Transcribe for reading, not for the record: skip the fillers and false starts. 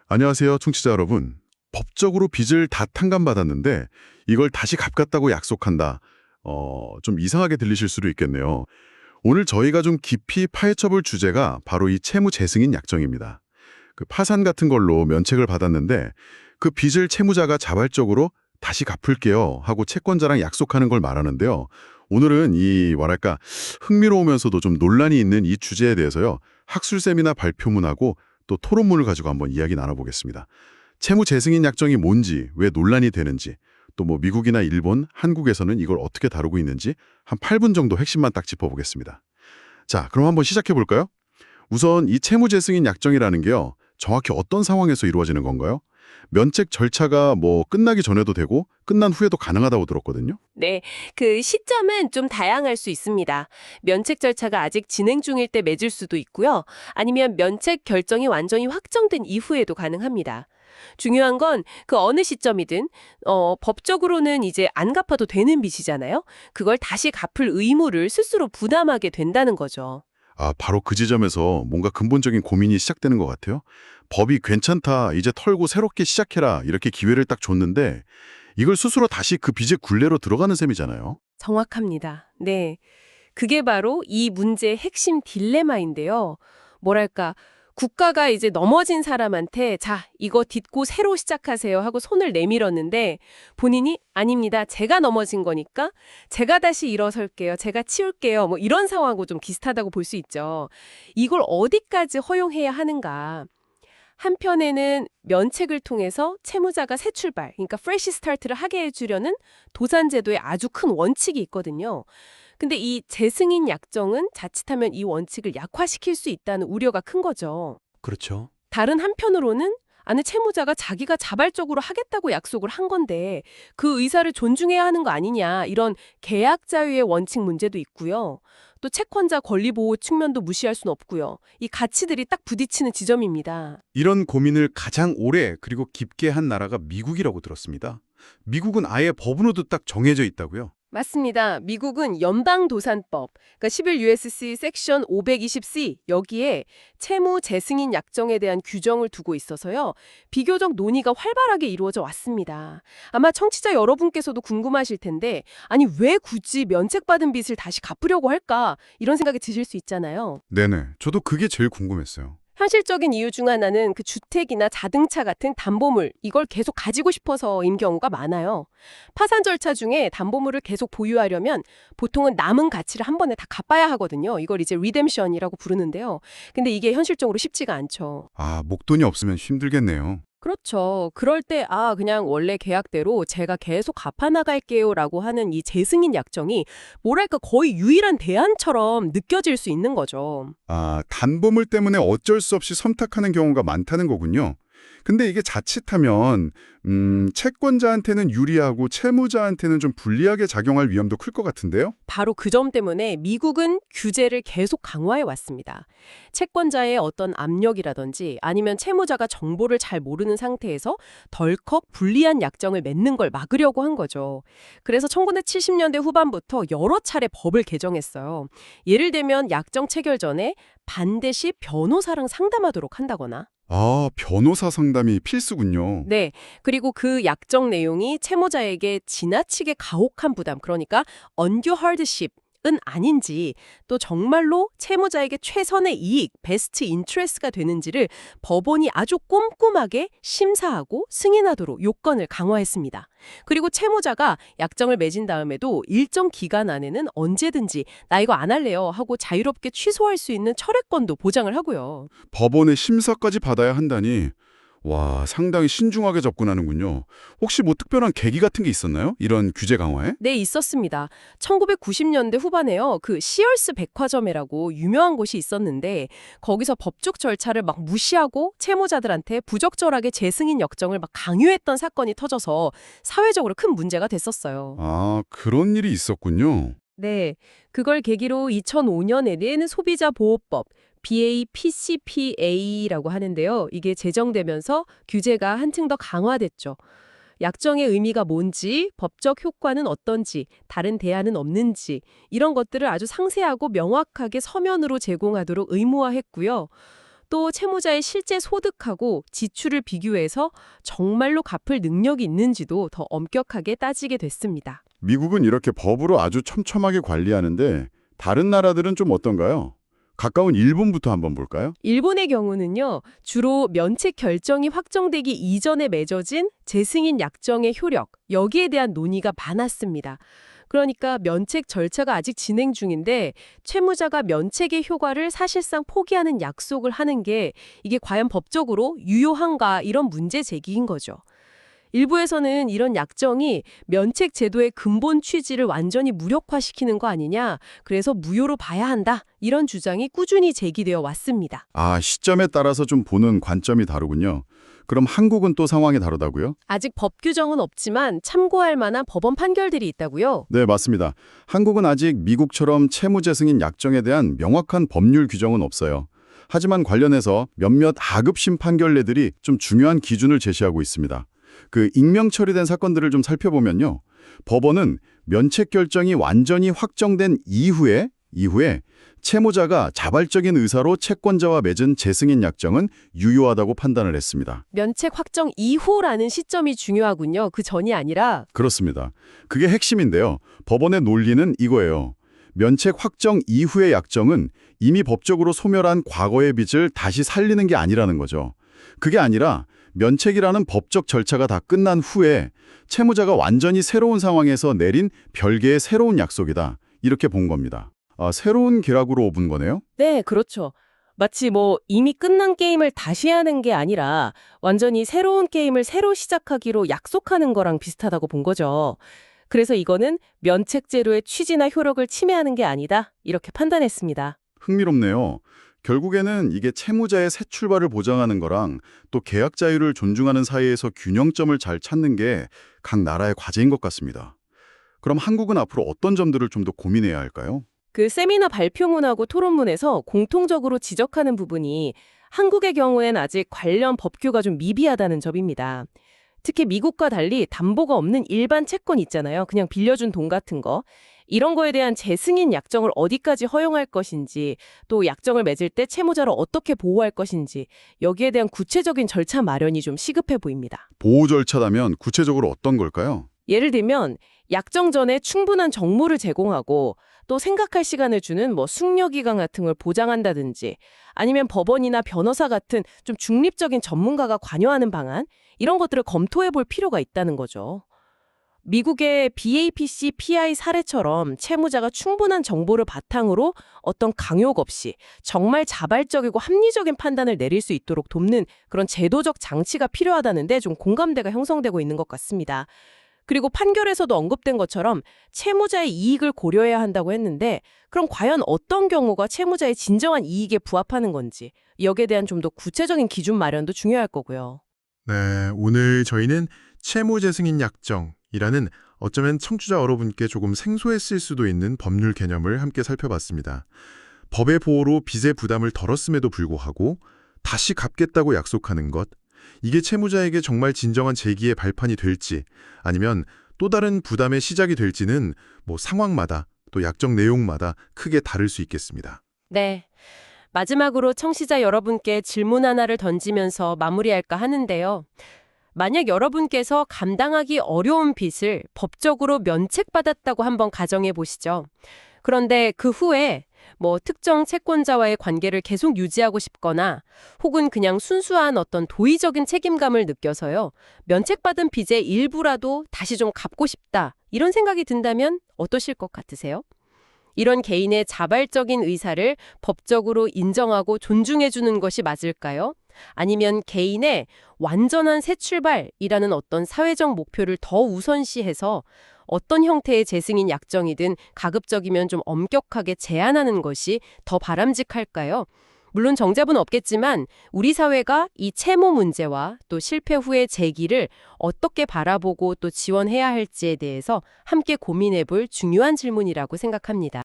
안녕하세요, 청취자 여러분. 법적으로 빚을 다 탕감받았는데 이걸 다시 갚겠다고 약속한다. 좀 이상하게 들리실 수도 있겠네요. 오늘 저희가 좀 깊이 파헤쳐볼 주제가 바로 이 채무 재승인 약정입니다. 그 파산 같은 걸로 면책을 받았는데 그 빚을 채무자가 자발적으로 다시 갚을게요 하고 채권자랑 약속하는 걸 말하는데요. 오늘은 이 뭐랄까 흥미로우면서도 좀 논란이 있는 이 주제에 대해서요. 학술세미나 발표문하고 또 토론문을 가지고 한번 이야기 나눠보겠습니다. 채무 재승인 약정이 뭔지, 왜 논란이 되는지, 또 뭐 미국이나 일본, 한국에서는 이걸 어떻게 다루고 있는지 한 8분 정도 핵심만 딱 짚어보겠습니다. 자, 그럼 한번 시작해 볼까요? 우선 이 채무 재승인 약정이라는 게요. 정확히 어떤 상황에서 이루어지는 건가요? 면책 절차가 뭐 끝나기 전에도 되고 끝난 후에도 가능하다고 들었거든요. 네, 그 시점은 좀 다양할 수 있습니다. 면책 절차가 아직 진행 중일 때 맺을 수도 있고요. 아니면 면책 결정이 완전히 확정된 이후에도 가능합니다. 중요한 건 그 어느 시점이든 법적으로는 이제 안 갚아도 되는 빚이잖아요. 그걸 다시 갚을 의무를 스스로 부담하게 된다는 거죠. 아, 바로 그 지점에서 뭔가 근본적인 고민이 시작되는 것 같아요. 법이 괜찮다, 이제 털고 새롭게 시작해라 이렇게 기회를 딱 줬는데 이걸 스스로 다시 그 빚의 굴레로 들어가는 셈이잖아요. 정확합니다. 네. 그게 바로 이 문제의 핵심 딜레마인데요. 뭐랄까, 국가가 이제 넘어진 사람한테 자, 이거 딛고 새로 시작하세요 하고 손을 내밀었는데 본인이 아닙니다. 제가 넘어진 거니까 제가 다시 일어설게요. 제가 치울게요. 뭐 이런 상황하고 좀 비슷하다고 볼 수 있죠. 이걸 어디까지 허용해야 하는가. 한편에는 면책을 통해서 채무자가 새 출발, 그러니까 프레시 스타트를 하게 해주려는 도산제도의 아주 큰 원칙이 있거든요. 근데 이 재승인 약정은 자칫하면 이 원칙을 약화시킬 수 있다는 우려가 큰 거죠. 그렇죠. 다른 한편으로는 아니 채무자가 자기가 자발적으로 하겠다고 약속을 한 건데 그 의사를 존중해야 하는 거 아니냐 이런 계약 자유의 원칙 문제도 있고요. 또 채권자 권리 보호 측면도 무시할 수는 없고요. 이 가치들이 딱 부딪히는 지점입니다. 이런 고민을 가장 오래 그리고 깊게 한 나라가 미국이라고 들었습니다. 미국은 아예 법으로도 딱 정해져 있다고요. 맞습니다. 미국은 연방도산법, 그러니까 11 USC 섹션 520C 여기에 채무 재승인 약정에 대한 규정을 두고 있어서요. 비교적 논의가 활발하게 이루어져 왔습니다. 아마 청취자 여러분께서도 궁금하실 텐데 아니 왜 굳이 면책받은 빚을 다시 갚으려고 할까? 이런 생각이 드실 수 있잖아요. 네네. 저도 그게 제일 궁금했어요. 현실적인 이유 중 하나는 그 주택이나 자동차 같은 담보물, 이걸 계속 가지고 싶어서인 경우가 많아요. 파산 절차 중에 담보물을 계속 보유하려면 보통은 남은 가치를 한 번에 다 갚아야 하거든요. 이걸 이제 리뎀션이라고 부르는데요. 근데 이게 현실적으로 쉽지가 않죠. 아, 목돈이 없으면 힘들겠네요. 그렇죠. 그럴 때 그냥 원래 계약대로 제가 계속 갚아나갈게요 라고 하는 이 재승인 약정이 뭐랄까 거의 유일한 대안처럼 느껴질 수 있는 거죠. 아, 담보물 때문에 어쩔 수 없이 선택하는 경우가 많다는 거군요. 근데 이게 자칫하면 채권자한테는 유리하고 채무자한테는 좀 불리하게 작용할 위험도 클 것 같은데요? 바로 그 점 때문에 미국은 규제를 계속 강화해 왔습니다. 채권자의 어떤 압력이라든지 아니면 채무자가 정보를 잘 모르는 상태에서 덜컥 불리한 약정을 맺는 걸 막으려고 한 거죠. 그래서 1970년대 후반부터 여러 차례 법을 개정했어요. 예를 들면 약정 체결 전에 반드시 변호사랑 상담하도록 한다거나 아, 변호사 상담이 필수군요. 네. 그리고 그 약정 내용이 채무자에게 지나치게 가혹한 부담, 그러니까 undue hardship은 아닌지, 또 정말로 채무자에게 최선의 이익, 베스트 인트레스가 되는지를 법원이 아주 꼼꼼하게 심사하고 승인하도록 요건을 강화했습니다. 그리고 채무자가 약정을 맺은 다음에도 일정 기간 안에는 언제든지 나 이거 안 할래요 하고 자유롭게 취소할 수 있는 철회권도 보장을 하고요. 법원의 심사까지 받아야 한다니. 와, 상당히 신중하게 접근하는군요. 혹시 뭐 특별한 계기 같은 게 있었나요? 이런 규제 강화에? 네, 있었습니다. 1990년대 후반에요. 그 시얼스 백화점이라고 유명한 곳이 있었는데 거기서 법적 절차를 막 무시하고 채무자들한테 부적절하게 재승인 역정을 막 강요했던 사건이 터져서 사회적으로 큰 문제가 됐었어요. 아, 그런 일이 있었군요. 네, 그걸 계기로 2005년에는 소비자보호법 BAPCPA라고 하는데요. 이게 제정되면서 규제가 한층 더 강화됐죠. 약정의 의미가 뭔지, 법적 효과는 어떤지, 다른 대안은 없는지 이런 것들을 아주 상세하고 명확하게 서면으로 제공하도록 의무화했고요. 또 채무자의 실제 소득하고 지출을 비교해서 정말로 갚을 능력이 있는지도 더 엄격하게 따지게 됐습니다. 미국은 이렇게 법으로 아주 촘촘하게 관리하는데 다른 나라들은 좀 어떤가요? 가까운 일본부터 한번 볼까요? 일본의 경우는요, 주로 면책 결정이 확정되기 이전에 맺어진 재승인 약정의 효력, 여기에 대한 논의가 많았습니다. 그러니까 면책 절차가 아직 진행 중인데 채무자가 면책의 효과를 사실상 포기하는 약속을 하는 게 이게 과연 법적으로 유효한가 이런 문제 제기인 거죠. 일부에서는 이런 약정이 면책 제도의 근본 취지를 완전히 무력화시키는 거 아니냐, 그래서 무효로 봐야 한다, 이런 주장이 꾸준히 제기되어 왔습니다. 아, 시점에 따라서 좀 보는 관점이 다르군요. 그럼 한국은 또 상황이 다르다고요? 아직 법 규정은 없지만 참고할 만한 법원 판결들이 있다고요? 네, 맞습니다. 한국은 아직 미국처럼 채무재승인 약정에 대한 명확한 법률 규정은 없어요. 하지만 관련해서 몇몇 하급심 판결례들이 좀 중요한 기준을 제시하고 있습니다. 그 익명 처리된 사건들을 좀 살펴보면요. 법원은 면책 결정이 완전히 확정된 이후에 채무자가 자발적인 의사로 채권자와 맺은 재승인 약정은 유효하다고 판단을 했습니다. 면책 확정 이후라는 시점이 중요하군요. 그 전이 아니라. 그렇습니다. 그게 핵심인데요. 법원의 논리는 이거예요. 면책 확정 이후의 약정은 이미 법적으로 소멸한 과거의 빚을 다시 살리는 게 아니라는 거죠. 그게 아니라 면책이라는 법적 절차가 다 끝난 후에 채무자가 완전히 새로운 상황에서 내린 별개의 새로운 약속이다. 이렇게 본 겁니다. 아, 새로운 계약으로 본 거네요? 네, 그렇죠. 마치 이미 끝난 게임을 다시 하는 게 아니라 완전히 새로운 게임을 새로 시작하기로 약속하는 거랑 비슷하다고 본 거죠. 그래서 이거는 면책제도의 취지나 효력을 침해하는 게 아니다, 이렇게 판단했습니다. 흥미롭네요. 결국에는 이게 채무자의 새 출발을 보장하는 거랑 또 계약 자유를 존중하는 사이에서 균형점을 잘 찾는 게 각 나라의 과제인 것 같습니다. 그럼 한국은 앞으로 어떤 점들을 좀 더 고민해야 할까요? 그 세미나 발표문하고 토론문에서 공통적으로 지적하는 부분이 한국의 경우엔 아직 관련 법규가 좀 미비하다는 점입니다. 특히 미국과 달리 담보가 없는 일반 채권 있잖아요. 그냥 빌려준 돈 같은 거. 이런 거에 대한 재승인 약정을 어디까지 허용할 것인지, 또 약정을 맺을 때 채무자를 어떻게 보호할 것인지, 여기에 대한 구체적인 절차 마련이 좀 시급해 보입니다. 보호 절차라면 구체적으로 어떤 걸까요? 예를 들면 약정 전에 충분한 정보를 제공하고 또 생각할 시간을 주는 숙려기간 같은 걸 보장한다든지, 아니면 법원이나 변호사 같은 좀 중립적인 전문가가 관여하는 방안, 이런 것들을 검토해 볼 필요가 있다는 거죠. 미국의 BAPC PI 사례처럼 채무자가 충분한 정보를 바탕으로 어떤 강요가 없이 정말 자발적이고 합리적인 판단을 내릴 수 있도록 돕는 그런 제도적 장치가 필요하다는데 좀 공감대가 형성되고 있는 것 같습니다. 그리고 판결에서도 언급된 것처럼 채무자의 이익을 고려해야 한다고 했는데, 그럼 과연 어떤 경우가 채무자의 진정한 이익에 부합하는 건지, 여기에 대한 좀 더 구체적인 기준 마련도 중요할 거고요. 네, 오늘 저희는 채무재승인 약정이라는 어쩌면 청취자 여러분께 조금 생소했을 수도 있는 법률 개념을 함께 살펴봤습니다. 법의 보호로 빚의 부담을 덜었음에도 불구하고 다시 갚겠다고 약속하는 것, 이게 채무자에게 정말 진정한 재기의 발판이 될지, 아니면 또 다른 부담의 시작이 될지는 상황마다 또 약정 내용마다 크게 다를 수 있겠습니다. 네. 마지막으로 청취자 여러분께 질문 하나를 던지면서 마무리할까 하는데요. 만약 여러분께서 감당하기 어려운 빚을 법적으로 면책받았다고 한번 가정해 보시죠. 그런데 그 후에 특정 채권자와의 관계를 계속 유지하고 싶거나 혹은 그냥 순수한 어떤 도의적인 책임감을 느껴서요, 면책받은 빚의 일부라도 다시 좀 갚고 싶다, 이런 생각이 든다면 어떠실 것 같으세요? 이런 개인의 자발적인 의사를 법적으로 인정하고 존중해 주는 것이 맞을까요? 아니면 개인의 완전한 새 출발이라는 어떤 사회적 목표를 더 우선시해서 어떤 형태의 재승인 약정이든 가급적이면 좀 엄격하게 제한하는 것이 더 바람직할까요? 물론 정답은 없겠지만 우리 사회가 이 채무 문제와 또 실패 후의 재기를 어떻게 바라보고 또 지원해야 할지에 대해서 함께 고민해 볼 중요한 질문이라고 생각합니다.